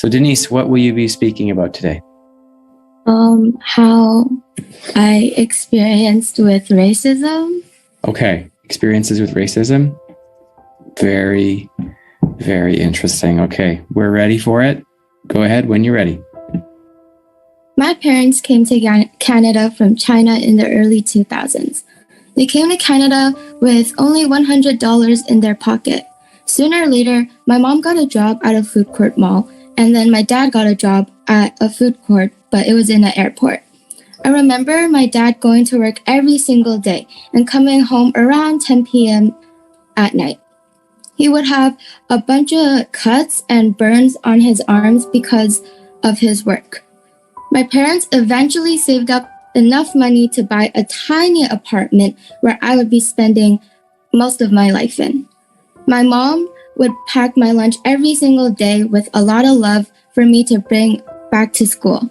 So Denise, what will you be speaking about today? How I experienced with racism. Okay, experiences with racism. Very, very interesting. Okay, we're ready for it. Go ahead when you're ready. My parents came to Canada from China in the early 2000s. They came to Canada with only $100 in their pocket. Sooner or later, my mom got a job at a food court mall, and then my dad got a job at a food court, but it was in an airport. I remember my dad going to work every single day and coming home around 10 p.m. at night. He would have a bunch of cuts and burns on his arms because of his work. My parents eventually saved up enough money to buy a tiny apartment where I would be spending most of my life in. My mom would pack my lunch every single day with a lot of love for me to bring back to school.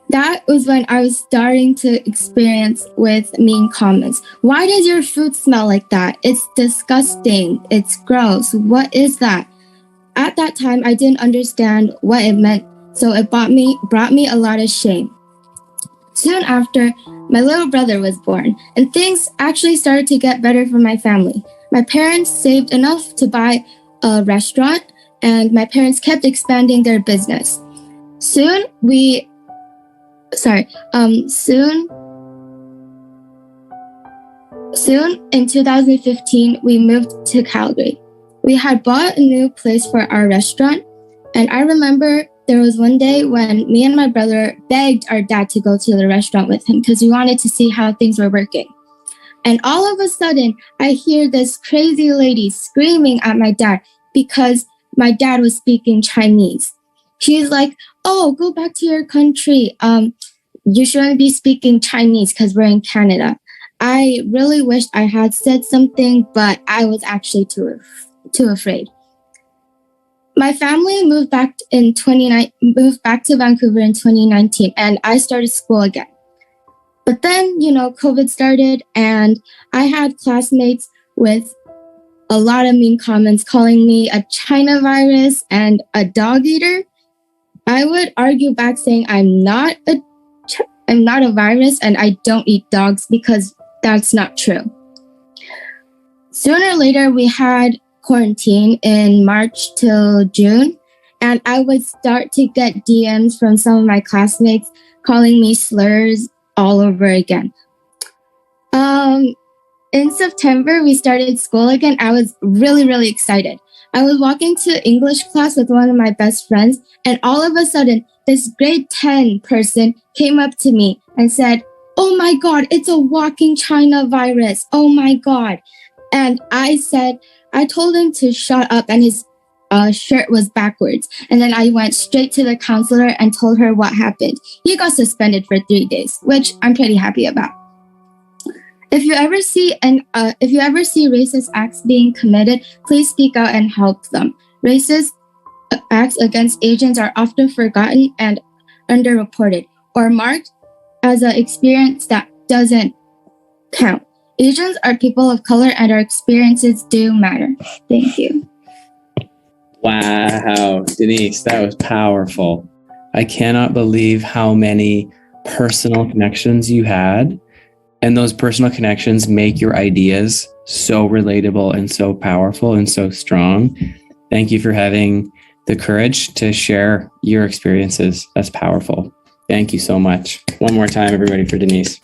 That was when I was starting to experience with mean comments. Why does your food smell like that? It's disgusting. It's gross. What is that? At that time, I didn't understand what it meant, so it brought me a lot of shame. Soon after, my little brother was born, and things actually started to get better for my family. My parents saved enough to buy a restaurant, and my parents kept expanding their business. Soon in 2015, we moved to Calgary. We had bought a new place for our restaurant, and I remember there was one day when me and my brother begged our dad to go to the restaurant with him because we wanted to see how things were working. And all of a sudden, I hear this crazy lady screaming at my dad because my dad was speaking Chinese. She's like, "Oh, go back to your country. You shouldn't be speaking Chinese because we're in Canada." I really wished I had said something, but I was actually too afraid. My family moved back to Vancouver in 2019, and I started school again. But then, COVID started, and I had classmates with a lot of mean comments calling me a China virus and a dog eater. I would argue back saying I'm not a virus and I don't eat dogs because that's not true. Sooner or later, we had quarantine in March till June, and I would start to get DMs from some of my classmates calling me slurs all over again. In September, we started school again. I was really, really excited. I was walking to English class with one of my best friends, and all of a sudden, this grade 10 person came up to me and said, "Oh my God, it's a walking China virus. Oh my God." And I told him to shut up, and his shirt was backwards. And then I went straight to the counselor and told her what happened. He got suspended for 3 days, which I'm pretty happy about. If you ever see racist acts being committed, please speak out and help them. Racist acts against Asians are often forgotten and underreported or marked as an experience that doesn't count. Asians are people of color and our experiences do matter. Thank you. Wow, Denise, that was powerful. I cannot believe how many personal connections you had. And those personal connections make your ideas so relatable and so powerful and so strong. Thank you for having the courage to share your experiences. That's powerful. Thank you so much. One more time, everybody, for Denise.